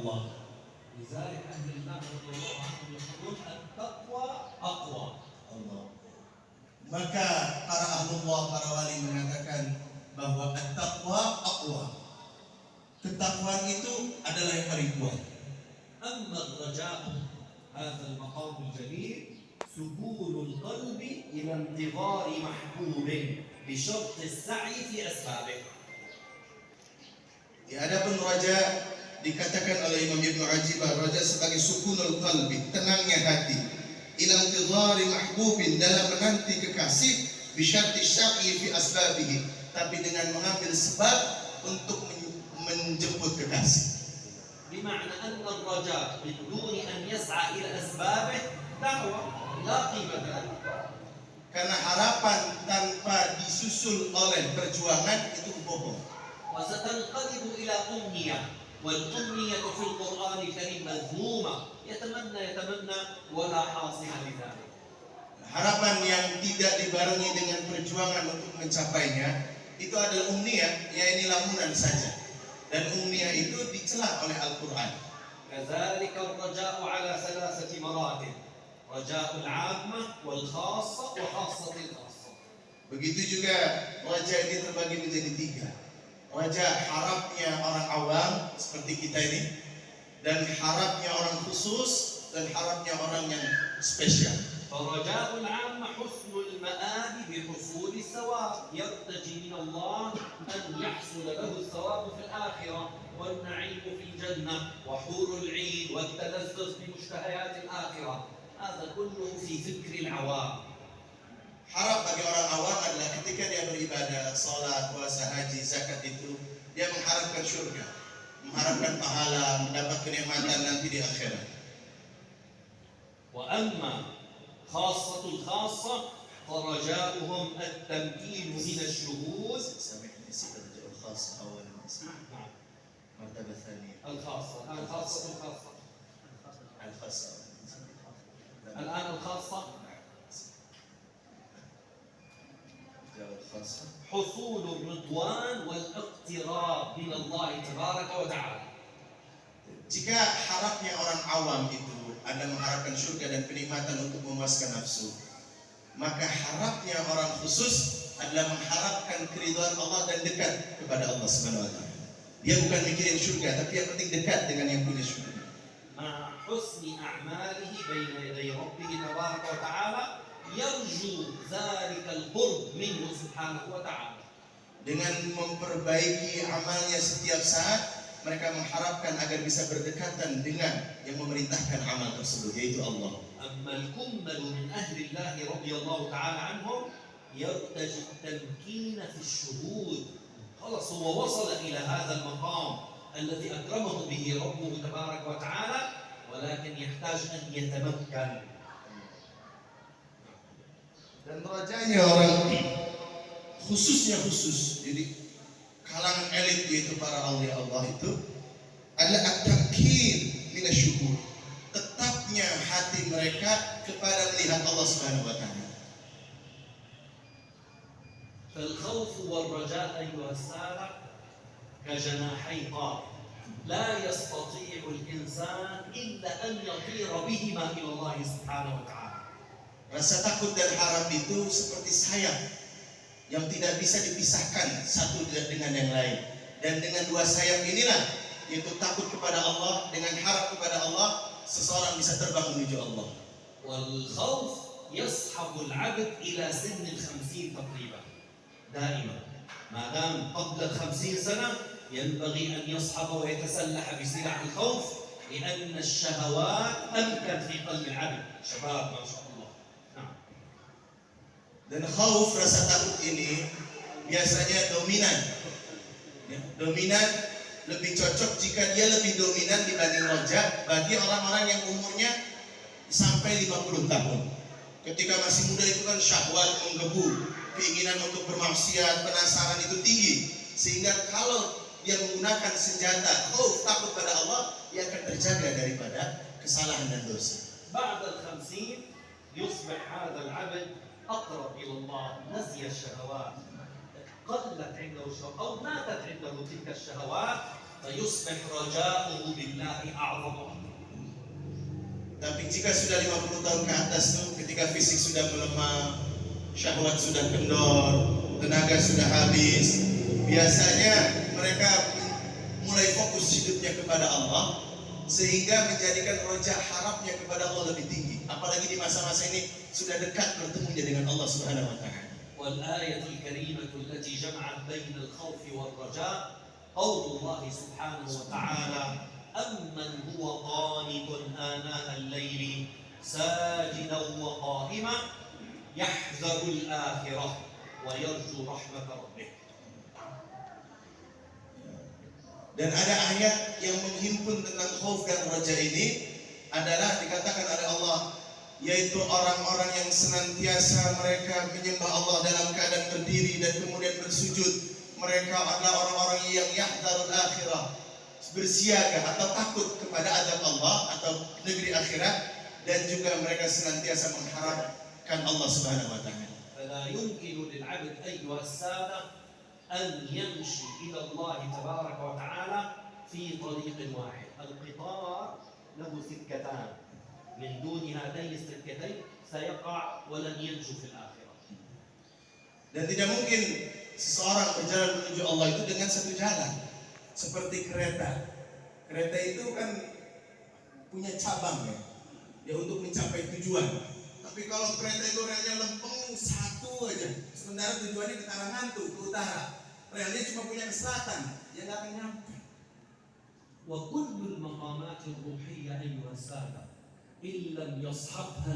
الله. لذلك أهل الله رضي الله عنهم يقولون التقوى أقوى. Allah. Maka para ahlullah, para wali mengatakan bahwa at-taqwa aqwa. Ketakwaan itu adalah yang paling kuat. أما الرجاء هذا المقام الجليل سبول القلب إلى انتظار محبوب بشرط السعي في أسبابه. Adapun raja dikatakan oleh Imam Ibnu Ajibah, raja sebagai sukunul qalbi, tenangnya hati, ila intidhari mahbubin, dalam menanti kekasih, bisyarti syar'i fi asbabihi, tapi dengan mengambil sebab untuk menjemput kekasih. بمعنى أن الرجاء بدون أن يسعى إلى أسبابه دعوة لا قيمة له. Karena harapan tanpa disusul oleh perjuangan itu bohong. وستنقلب إلى أمنية، والأمنية في القرآن الكريم مذمومة، يتمنى ولا حاصل لذلك. Harapan yang tidak dibarengi dengan perjuangan untuk mencapainya itu adalah umniyah, yaitu lamunan saja. Dan umniyah itu dicela oleh Al-Quran. كذلك الرجاء على ثلاثة مراتب، رجاء العامة والخاصة وخاصة الخاصة. Begitu juga raja ini terbagi menjadi tiga. Raja harapnya orang awam seperti kita ini, dan harapnya orang khusus, dan harapnya orang yang spesial. فرجاء العامة حسن المآب بحصول الثواب، يرتجي من الله أن يحصل له الثواب في الآخرة والنعيم في الجنة وحور العين والتلذذ بمشتهيات الآخرة. هذا كله في فكر العوام. Harap bagi orang awam adalah ketika dia beribadah, salat, puasa, haji, zakat itu dia mengharapkan surga, mengharapkan pahala, mendapat kenikmatan nanti di akhirat. وأما خاصة الخاصة فرجاؤهم التمكين من الشهود. سامحني نسيت الرجاء الخاص أولا. نعم. مرتبة ثانية. الخاصة الآن خاصة الخاصة. الخاصة. الآن الخاصة. حصول الرضوان والاقتراب من الله تبارك وتعالى. Jika harapnya orang awam itu ada mengharapkan surga dan kenikmatan untuk memuaskan nafsu, maka harapnya orang khusus adalah mengharapkan keridhaan Allah dan dekat kepada Allah Subhanahu wa taala. Dia bukan mikirin surga, tapi yang penting dekat dengan yang punya surga. مع حسن أعماله بين يدي ربه تبارك وتعالى يرجو ذلك القرب منه سبحانه وتعالى. Dengan memperbaiki amalnya setiap saat, mereka mengharapkan agar bisa berdekatan dengan yang memerintahkan amal tersebut, yaitu Allah. أما الكمل من أهل الله رضي الله تعالى عنهم يرتجي التمكين في الشهود. خلاص هو وصل إلى هذا المقام الذي أكرمه به ربه تبارك وتعالى، ولكن يحتاج أن يتمكن. Dan rajanya orang khususnya khusus, jadi kalangan elit yaitu para awliya Allah itu adalah at-tamkin minasyuhud, tetapnya hati mereka kepada melihat Allah Subhanahu wa taala. فالخوف والرجاء أيها السادة كجناحي طائر، لا يستطيع الإنسان إلا أن يطير بهما إلى الله سبحانه وتعالى. Rasa takut dan harap itu seperti sayap yang tidak bisa dipisahkan satu dengan yang lain. Dan dengan dua sayap inilah, yaitu takut kepada Allah dengan harap kepada Allah, seseorang bisa terbang menuju Allah. والخوف يصحب العبد إلى سن 50 تقريبا دائما. ما دام قبل 50 سنة ينبغي أن يصحب ويتسلح بسلاح الخوف، لأن الشهوات أمكن في قلب العبد. شباب ما شاء الله. Dan khauf, rasa takut ini biasanya dominan. Dominan lebih cocok jika dia lebih dominan dibanding roja bagi orang-orang yang umurnya sampai 50 tahun. Ketika masih muda itu kan syahwat menggebu, keinginan untuk bermaksiat, penasaran itu tinggi, sehingga kalau dia menggunakan senjata khauf, takut pada Allah, dia akan terjaga daripada kesalahan dan dosa. بعد 50 يصبح هذا العبد أقرب إلى الله، نسي الشهوات، قلت عنده الشهوات أو ماتت عنده تلك الشهوات، فيصبح رجاؤه بالله Tapi jika sudah 50 tahun ke atas tuh, ketika fisik sudah melemah, syahwat sudah kendor, tenaga sudah habis, biasanya mereka mulai fokus hidupnya kepada Allah, sehingga menjadikan rojak harapnya kepada Allah lebih tinggi. Apalagi di masa-masa ini sudah dekat bertemunya dengan Allah Subhanahu wa taala. والآية الكريمة التي جمعت بين الخوف والرجاء قول الله سبحانه وتعالى أمن هو قانت آناء الليل ساجدا وقائما يحذر الآخرة ويرجو رحمة ربه. Dan ada ayat yang menghimpun tentang khauf dan raja ini adalah dikatakan oleh Allah, yaitu orang-orang yang senantiasa mereka menyembah Allah dalam keadaan berdiri dan kemudian bersujud. Mereka adalah orang-orang yang yahdharul akhirah, bersiaga atau takut kepada azab Allah atau negeri akhirat, dan juga mereka senantiasa mengharapkan Allah Subhanahu wa taala. فلا يمكن للعبد أيها السادة أن يمشي إلى الله تبارك وتعالى في طريق واحد. القطار له سكتان، من دون هاتين السكتين سيقع ولن ينجو في الآخرة. Dan tidak mungkin seseorang berjalan menuju Allah itu dengan satu jalan, seperti kereta. Kereta itu kan punya cabang ya, ya untuk mencapai tujuan. Tapi kalau kereta itu relnya lempeng satu aja, sementara tujuannya ke Tarangantu, ke utara, relnya cuma punya ke selatan, ya nggak akan nyampe. وكل المقامات الروحية أيها السادة إن لم يصحبها